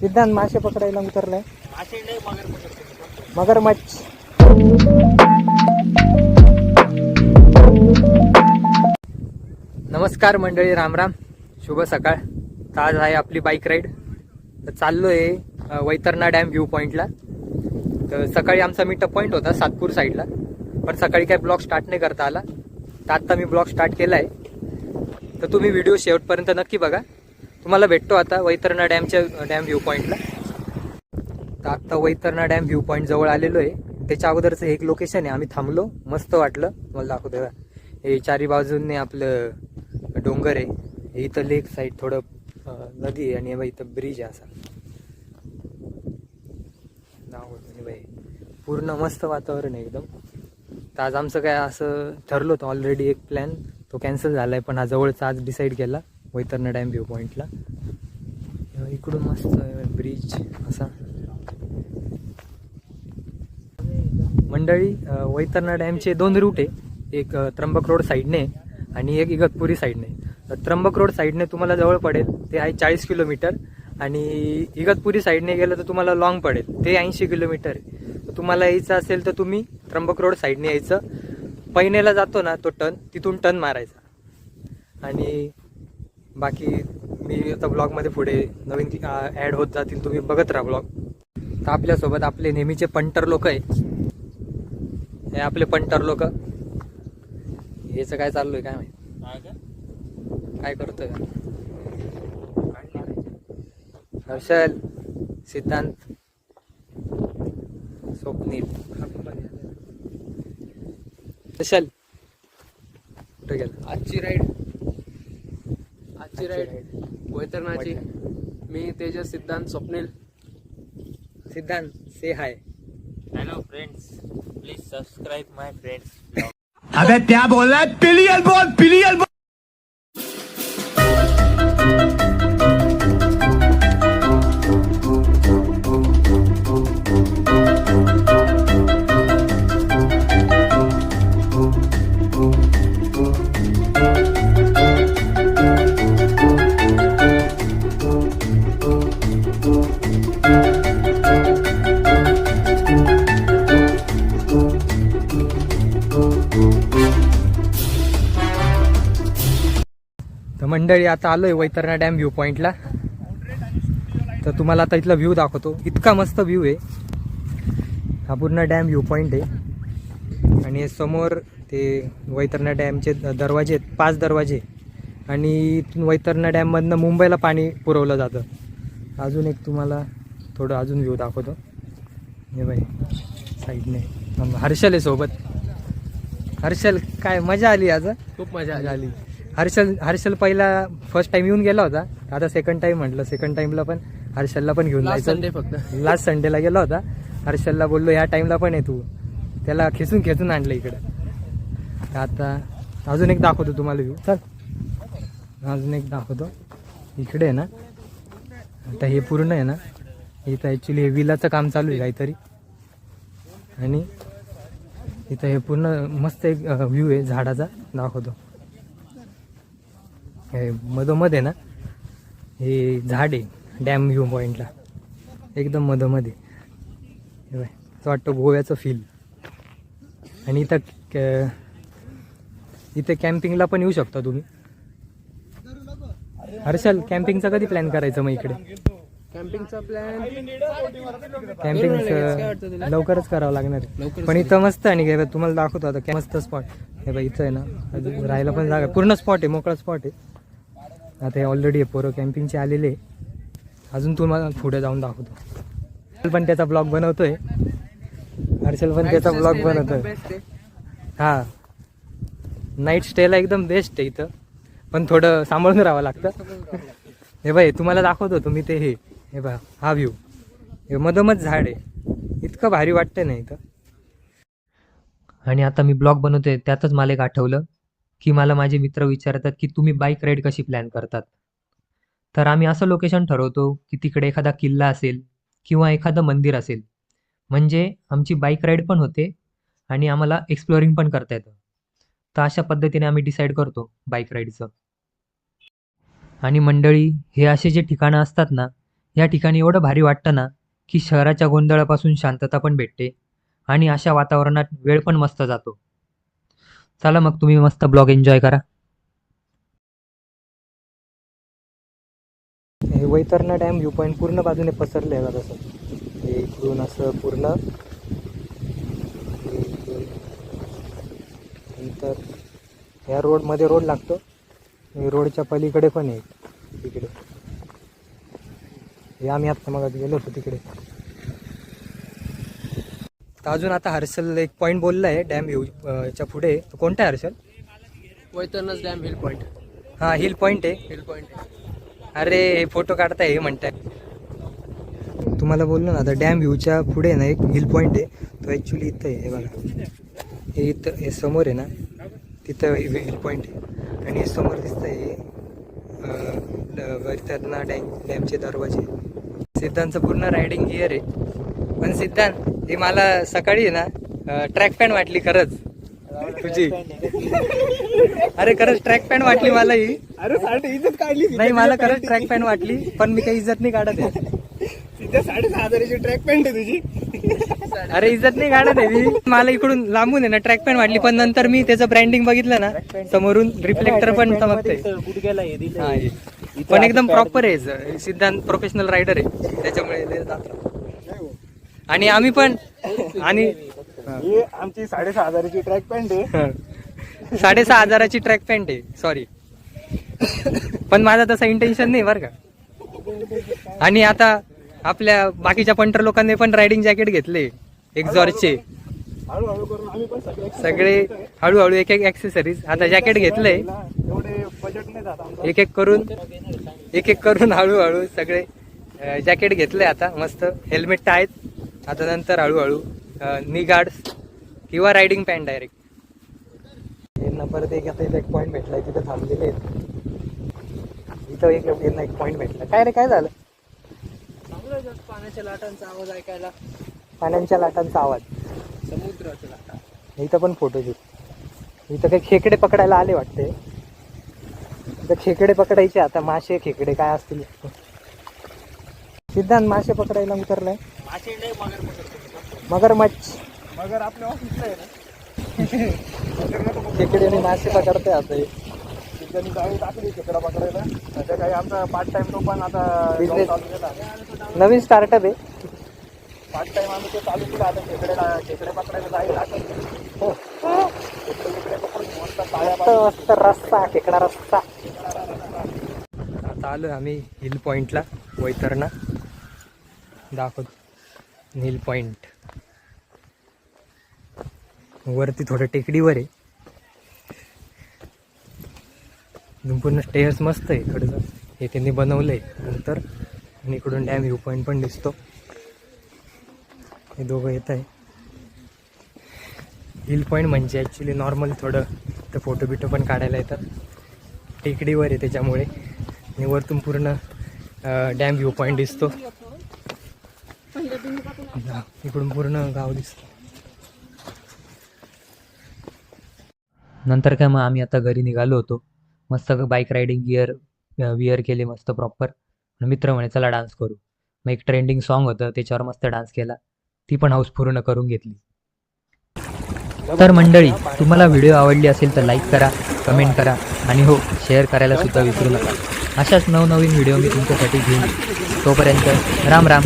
सिद्धांत मासे पकडायला उतरलाय. मगरमच्छ. नमस्कार मंडळी, रामराम, शुभ सकाळ. तर आज आहे आपली बाईक राईड. तर चाललो आहे वैतरणा डॅम व्ह्यू पॉईंटला. तर सकाळी आमचा मीटअप पॉईंट होता सातपूर साईडला, पण सकाळी काही ब्लॉग स्टार्ट नाही करता आला. तर आत्ता मी ब्लॉग स्टार्ट केला आहे. तर तुम्ही व्हिडिओ शेवटपर्यंत नक्की बघा. तुम्हाला भेटतो आता वैतरणा डॅमच्या डॅम व्ह्यू पॉईंटला. तर आत्ता वैतरणा डॅम व्ह्यू पॉईंट जवळ आलेलो आहे. त्याच्या अगोदरचं एक लोकेशन आहे, आम्ही थांबलो, मस्त वाटलं मला. दाखवतो हे चारी बाजूंनी आपलं डोंगर आहे. हे इथं लेक साईड थोडं नदी आहे, आणि इथं ब्रिज आहे असा. बाई पूर्ण मस्त वातावरण आहे एकदम. तर आज आमचं काय असं ठरलं होतं ऑलरेडी एक प्लॅन, तो कॅन्सल झाला आहे. पण हा जवळचा आज डिसाईड केला वैतरणा डॅम व्ह्यू पॉईंटला. इकडून मस्त ब्रिज असा. मंडळी, वैतरणा डॅमचे दोन रूट आहे. एक त्र्यंबक रोड साईडने आणि एक इगतपुरी साईडने. त्र्यंबक रोड साईडने तुम्हाला जवळ पडेल, ते आहे 40 किलोमीटर. आणि इगतपुरी साईडने गेलं तर तुम्हाला लॉंग पडेल, ते 80 किलोमीटर आहे. तर तुम्हाला यायचं असेल तर तुम्ही त्र्यंबक रोड साईडने यायचं. पैनेला जातो ना तो टर्न, तिथून टर्न मारायचा. आणि बाकी मी आता ब्लॉगमध्ये पुढे नवीन ॲड होत जातील, तुम्ही बघत राहा ब्लॉग. तर आपल्यासोबत आपले नेहमीचे पंटर लोक आहे. हे आपले पंटर लोक. हेच काय चालू आहे काय माहिती, काय करतोय. हर्षल, सिद्धांत, स्वप्नील. हर्षल कुठे गेला? आजची ride वैतरणाची. Me Tejas, Siddhant, Swapnil. Siddhant, say hi. Hello friends, please subscribe my friends. अबे क्या बोल रहा है? पिलियल बोल, पिलियल बोल. तर मंडळी, आता आलोय वैतरणा डॅम व्ह्यू पॉईंटला. तर तुम्हाला आता इथला व्ह्यू दाखवतो. इतका मस्त व्ह्यू आहे. हा पूर्ण डॅम व्ह्यू पॉईंट आहे. आणि समोर ते वैतरणा डॅमचे दरवाजे आहेत, 5 दरवाजे. आणि इथून वैतरणा डॅममधनं मुंबईला पाणी पुरवलं जातं. अजून एक तुम्हाला थोडं अजून व्ह्यू दाखवतो. हे बाई साईडने हर्षल आहे सोबत. हर्षल, काय मजा आली आज? खूप मजा आली. हर्षल पहिला फर्स्ट टाइम येऊन गेला होता, आता सेकंड टाइम म्हटलं. सेकंड टाइमला पण हर्षलला पण घेऊन जायचं. संडे फक्त लास्ट संडेला गेला होता. हर्षलला बोललो ह्या टाइमला पण आहे तू, त्याला खेचून आणलं इकडं. आता अजून एक दाखवतो तुम्हाला व्ह्यू. चल अजून एक दाखवतो. इकडे आहे ना, आता हे पूर्ण आहे ना, इथं ॲक्च्युली हे विलाचं काम चालू आहे काहीतरी. आणि इथं हे पूर्ण मस्त एक व्ह्यू आहे झाडाचा, दाखवतो. हे मधोमध आहे ना, हे झाड आहे डॅम व्ह्यू पॉईंटला, एकदम मधोमध आहे. हे बाय, असं वाटतं गोव्याचं फील. आणि इथं कॅम्पिंगला पण येऊ शकता तुम्ही. हर्षल, कॅम्पिंगचा कधी प्लॅन करायचं मग इकडे? कॅम्पिंगचा प्लॅन कॅम्पिंगचं लवकरच करावं लागणार आहे. पण इथं मस्त आहे. आणि तुम्हाला दाखवतो आता काय मस्त स्पॉट. हे बाई इथं आहे ना, अजून राहायला पण जागा, पूर्ण स्पॉट आहे, मोकळा स्पॉट आहे. आता हे ऑलरेडी पोरं कॅम्पिंगचे आलेले आहे. अजून तुम्हाला पुढे जाऊन दाखवतो. हर्षल पण त्याचा ब्लॉग बनवतोय. हा, नाईट स्टेला एकदम बेस्ट आहे इथं, पण थोडं सांभाळून राहावं लागतं. हे बाई तुम्हाला दाखवतो तुम्ही ते हे बघा, हा व्ह्यू. हे मधोमध झाड आहे, इतकं भारी वाटतं ना इथं. आणि आता मी ब्लॉग बनवतोय त्यातच मला एक आठवलं की मला माझे मित्र विचारतात की तुम्ही बाईक राईड कशी प्लॅन करतात. तर आम्ही असं लोकेशन ठरवतो की तिकडे एखादा किल्ला असेल किंवा एखादं मंदिर असेल, म्हणजे आमची बाईक राईड पण होते आणि आम्हाला एक्सप्लोरिंग पण करता येतं. तर अशा पद्धतीने आम्ही डिसाईड करतो बाईक राईडचं. आणि मंडळी, हे असे जे ठिकाणं असतात ना, या ठिकाणी एवढं भारी वाटतं ना की शहराच्या गोंधळापासून शांतता पण भेटते आणि अशा वातावरणात वेळ पण मस्त जातो. चला मग तुम्ही मस्त ब्लॉग एन्जॉय करा. हे वैतरणा डॅम व्ह्यू पॉईंट पूर्ण बाजूने पसरले आहे तसं. हे इकडून असं पूर्ण नंतर ह्या रोडमध्ये रोड लागतो. रोडच्या पलीकडे पण आहे तिकडे. हे आम्ही आत्ता मग गेलो होतो तिकडे. तर अजून आता हर्षल एक पॉईंट बोलला आहे डॅम व्ह्यू च्या पुढे. तो कोणता आहे हर्षल? वैतरणाच डॅम हिल पॉईंट. हां हिल पॉईंट आहे. Hill point. अरे हे फोटो काढताय हे म्हणताय. तुम्हाला बोललो ना आता डॅम व्ह्यूच्या पुढे ना एक हिल पॉईंट आहे. तो ॲक्च्युली इथं आहे. हे बघा हे इथं हे समोर आहे ना तिथं हिल पॉईंट आहे. आणि हे समोर दिसतं आहे वैतरणा डॅमचे दरवाजे. सिद्धांतचं पूर्ण रायडिंग गिअर आहे. पण सिद्धांत हे मला सकाळी आहे ना ट्रॅक पॅन्ट वाटली खरंच तुझी. अरे खरंच ट्रॅक पॅन्ट वाटली मला ही. अरे इज्जत काढली नाही मला खरंच ट्रॅक पॅन्ट वाटली पण मी काही इज्जत नाही काढत आहे. तिथे 6,500ची ट्रॅक पॅन्ट आहे तुझी. अरे इज्जत नाही काढत आहे मी. मला इकडून लांबून आहे ना ट्रॅक पॅन्ट वाटली पण नंतर मी त्याचं ब्रँडिंग बघितलं ना समोरून रिफ्लेक्टर पण चमकतंय. पण एकदम प्रॉपर आहे. सिद्धांत प्रोफेशनल रायडर आहे त्याच्यामुळे लय जातं. आणि आम्ही पण आणि ही आमची 6,500ची ट्रॅक पॅन्ट आहे. 6,500ची ट्रॅक पॅन्ट आहे सॉरी. पण माझा तसं इंटेन्शन नाही बरं का. आणि आता आपल्या बाकीच्या पंटर लोकांनी पण रायडिंग जॅकेट घेतले एक्झॉर्जचे. हळूहळू करून आम्ही पण सगळे हळूहळू एक एक ऍक्सेसरीज आता जॅकेट घेतलंय. एवढे बजेट नाही जात आमचं. एक एक करून हळूहळू सगळे जॅकेट घेतले. आता मस्त हेल्मेट तर आहेत. आता नंतर हळूहळू नी गार्ड्स किंवा रायडिंग पॅन्ट डायरेक्ट. यांना परत एक आता इथं एक पॉईंट भेटलाय तिथं थांबलेले आहेत. इथं एक पॉईंट भेटला. काय रे काय झालं? पाण्याच्या लाटांचा आवाज ऐकायला. पाण्याच्या लाटांचा आवाज. समुद्राच्या लाटा. इथं पण फोटोशूट. इथं काही खेकडे पकडायला आले वाटते. इथं खेकडे पकडायचे आता. मासे खेकडे काय असतील. सिद्धांत मासे पकडायला उतरलाय. मगरमच्छ. मगर आपल्या ऑफिसला आहे ना. खेकडे आणि मासे पकडते आता हे. त्यांनी गाडी टाकली खेकडा पकडायला. आता काही आमचा पार्ट टाइम तो पण आता Business. चालू केला. नवीन स्टार्टअप आहे. पार्ट टाइम आम्ही ते चालू केला. आता खेकडे पकडायला जाईल. खेकडे पकडून मस्त ताळ्या मस्त रस्सा खेकडा रस्सा. आता आलो आम्ही हिल पॉइंटला वैतरणा दाखवतो. हिल पॉइंट वरती थोडं टेकडीवर आहे. पूर्ण स्टेअर्स मस्त आहे इकडचं. हे त्यांनी बनवलंय नंतर. आणि इकडून डॅम व्ह्यू पॉईंट पण दिसतो. हे दोघं येत आहे. हिल पॉईंट म्हणजे ॲक्च्युली नॉर्मल थोडं तर फोटो बिटो पण काढायला येतात. टेकडीवर आहे त्याच्यामुळे. आणि वरतून पूर्ण डॅम व्ह्यू पॉईंट दिसतो. इकडून पूर्ण गाव दिसतं. नंतर काय मग आम्ही आता घरी निघालो होतो. मस्त बाईक रायडिंग गिअर विअर केले मस्त प्रॉपर. मित्र म्हणे चला डान्स करू. मग एक ट्रेंडिंग सॉन्ग होतं त्याच्यावर मस्त डान्स केला. ती पण हाऊस पूर्ण करून घेतली. तर मंडळी तुम्हाला व्हिडिओ आवडली असेल तर लाईक करा, कमेंट करा आणि हो शेअर करायला सुद्धा विसरू नका. अशाच नवनवीन व्हिडिओ मी तुमच्यासाठी घेईन. तोपर्यंत राम राम.